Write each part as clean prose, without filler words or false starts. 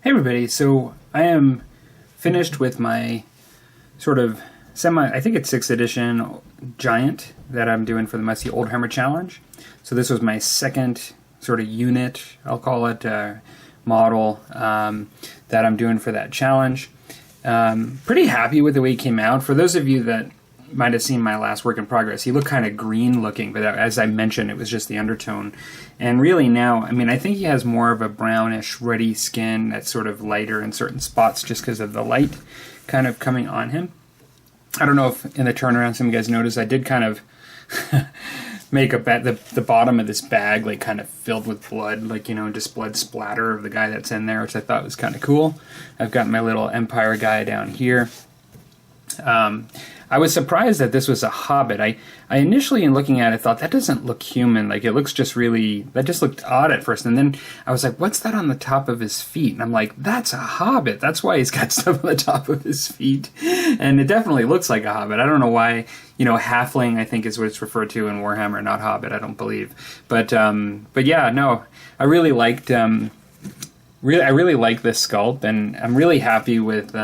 Hey everybody, so I am finished with my sort of I think it's 6th edition giant that I'm doing for the MOC Oldhammer Challenge. So this was my second sort of unit, I'll call it, model that I'm doing for that challenge. Pretty happy with the way it came out. For those of you that might have seen my last work in progress, he looked kind of green looking, but as I mentioned, it was just the undertone. And really now, I mean, I think he has more of a brownish, ruddy skin that's sort of lighter in certain spots just because of the light kind of coming on him. I don't know if in the turnaround some of you guys noticed, I did kind of make the bottom of this bag like kind of filled with blood, like, you know, just blood splatter of the guy that's in there, which I thought was kind of cool. I've got my little Empire guy down here. I was surprised that this was a hobbit. I initially, in looking at it, thought that doesn't look human. Like, it looks just really, that just looked odd at first. And then I was like, what's that on the top of his feet? And I'm like, that's a hobbit. That's why he's got stuff on the top of his feet. And it definitely looks like a hobbit. I don't know why, you know, halfling, I think, is what it's referred to in Warhammer, not hobbit, I don't believe. But yeah, no, I really liked, I really like this sculpt, and I'm really happy with,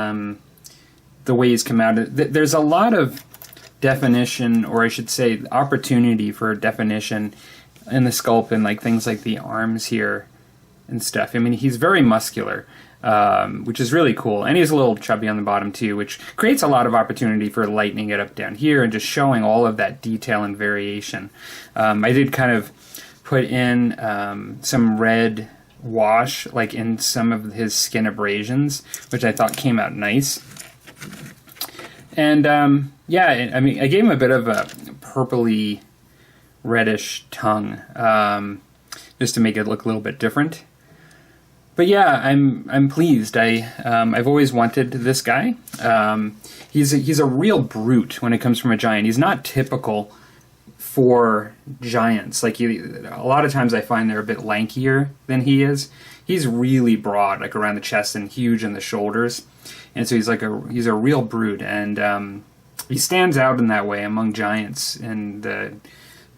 the way he's come out. There's a lot of definition, or I should say opportunity for definition in the sculpt, and like things like the arms here and stuff. I mean, he's very muscular, which is really cool, and he's a little chubby on the bottom too, which creates a lot of opportunity for lightening it up down here and just showing all of that detail and variation. I did kind of put in some red wash like in some of his skin abrasions, which I thought came out nice. And yeah, I mean, I gave him a bit of a purpley reddish tongue, just to make it look a little bit different. But yeah, I'm pleased. I've always wanted this guy. He's a real brute when it comes from a giant. He's not typical for giants. Like, a lot of times I find they're a bit lankier than he is. He's really broad, like around the chest, and huge in the shoulders. And so he's a real brute, and he stands out in that way among giants in the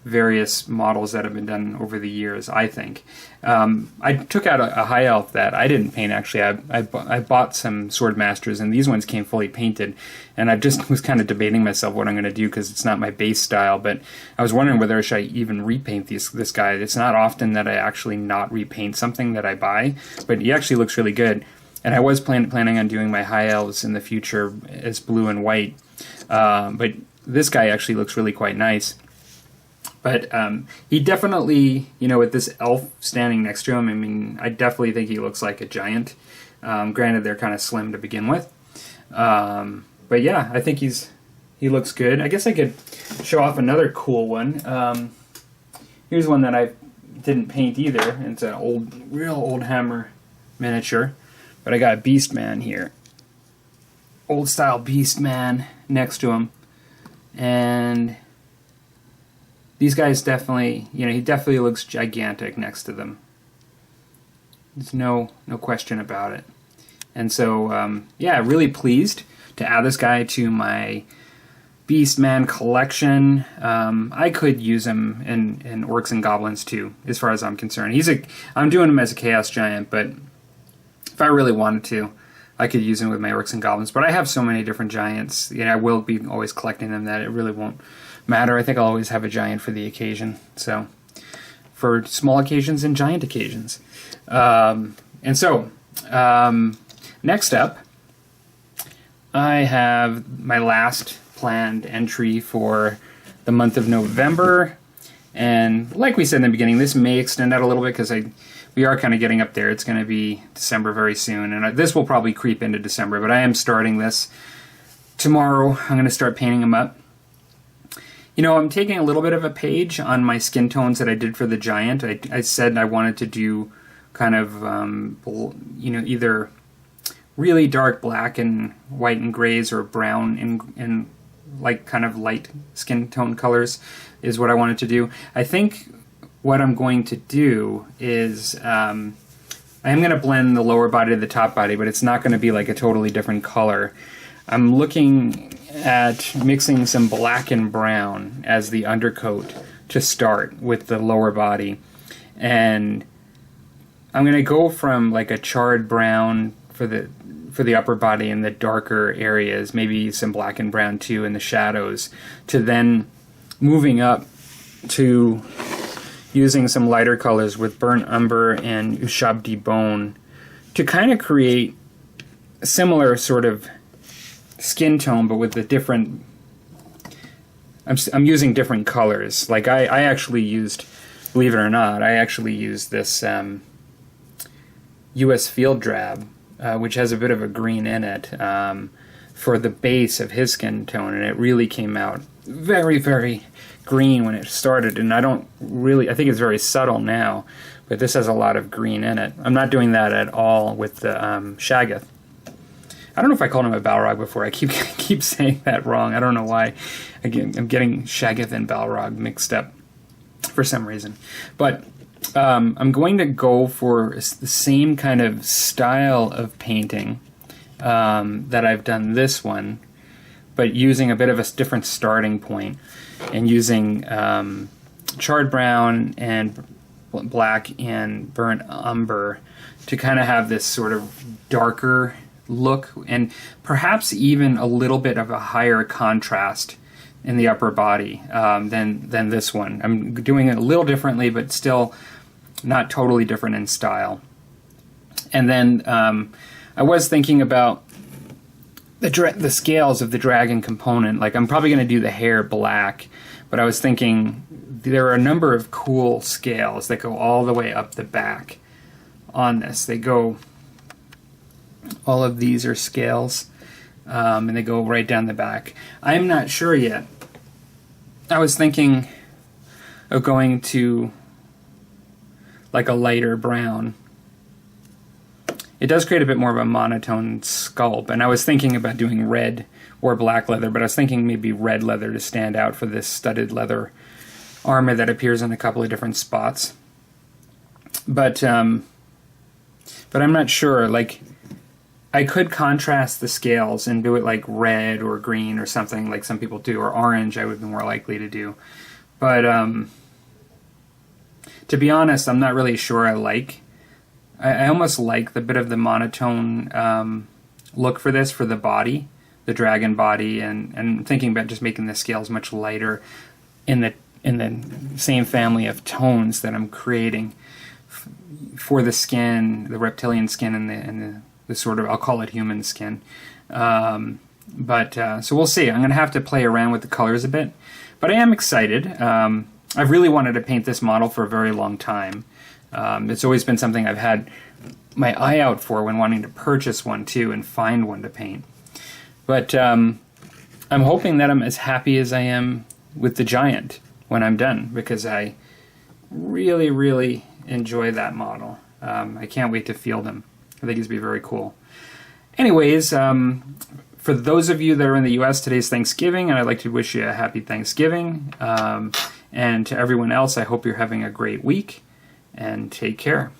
various models that have been done over the years, I think. I took out a high elf that I didn't paint, actually. I bought some Sword Masters, and these ones came fully painted, and I just was kind of debating myself what I'm going to do, because it's not my base style, but I was wondering whether I should even repaint this guy. It's not often that I actually not repaint something that I buy, but he actually looks really good. And I was planning on doing my high elves in the future as blue and white, but this guy actually looks really quite nice. But he definitely, you know, with this elf standing next to him, I mean, I definitely think he looks like a giant. Granted, they're kind of slim to begin with. But yeah, I think he looks good. I guess I could show off another cool one. Here's one that I didn't paint either. It's an real old hammer miniature. But I got a Beastman here. Old style Beastman next to him. And these guys definitely, you know, he definitely looks gigantic next to them. There's no question about it. And so, yeah, really pleased to add this guy to my Beastman collection. I could use him in Orcs and Goblins too, as far as I'm concerned. I'm doing him as a Chaos Giant, but if I really wanted to, I could use him with my Orcs and Goblins. But I have so many different giants, you know, I will be always collecting them, that it really won't matter. I think I'll always have a giant for the occasion. So, for small occasions and giant occasions. And so, next up, I have my last planned entry for the month of November. And like we said in the beginning, this may extend out a little bit, because we are kind of getting up there. It's going to be December very soon, and this will probably creep into December, but I am starting this tomorrow. I'm going to start painting them up. You know, I'm taking a little bit of a page on my skin tones that I did for the giant. I said I wanted to do kind of, you know, either really dark black and white and grays, or brown and like kind of light skin tone colors is what I wanted to do. I think what I'm going to do is I am going to blend the lower body to the top body, but it's not going to be like a totally different color. I'm looking at mixing some black and brown as the undercoat to start with the lower body, and I'm going to go from like a charred brown for the upper body and the darker areas, maybe some black and brown too in the shadows, to then moving up to using some lighter colors with burnt umber and ushabti bone to kind of create a similar sort of skin tone, but with the different. I'm using different colors. Like I actually used, believe it or not, I actually used this U.S. Field Drab, which has a bit of a green in it, for the base of his skin tone, and it really came out very, very green when it started, and I think it's very subtle now, but this has a lot of green in it. I'm not doing that at all with the Shaggoth. I don't know if I called him a Balrog before. I keep saying that wrong. I don't know why. Again, I'm getting Shaggoth and Balrog mixed up for some reason. But I'm going to go for the same kind of style of painting that I've done this one, but using a bit of a different starting point and using charred brown and black and burnt umber to kind of have this sort of darker look, and perhaps even a little bit of a higher contrast in the upper body than this one. I'm doing it a little differently, but still not totally different in style. And then I was thinking about the scales of the dragon component. Like, I'm probably going to do the hair black, but I was thinking there are a number of cool scales that go all the way up the back on this. They go, all of these are scales, and they go right down the back. I'm not sure yet. I was thinking of going to like a lighter brown. It does create a bit more of a monotone sculpt, and I was thinking about doing red or black leather, but I was thinking maybe red leather to stand out for this studded leather armor that appears in a couple of different spots. But I'm not sure. Like, I could contrast the scales and do it like red or green or something like some people do, or orange I would be more likely to do. But to be honest, I'm not really sure I almost like the bit of the monotone look for this, for the body, the dragon body, and thinking about just making the scales much lighter in the same family of tones that I'm creating for the skin, the reptilian skin, and the sort of, I'll call it human skin. So we'll see. I'm going to have to play around with the colors a bit, but I am excited. I've really wanted to paint this model for a very long time. It's always been something I've had my eye out for when wanting to purchase one too and find one to paint. But I'm hoping that I'm as happy as I am with the Giant when I'm done, because I really, really enjoy that model. I can't wait to field him. I think he's be very cool. Anyways, for those of you that are in the U.S., today's Thanksgiving, and I'd like to wish you a happy Thanksgiving. And to everyone else, I hope you're having a great week, and take care.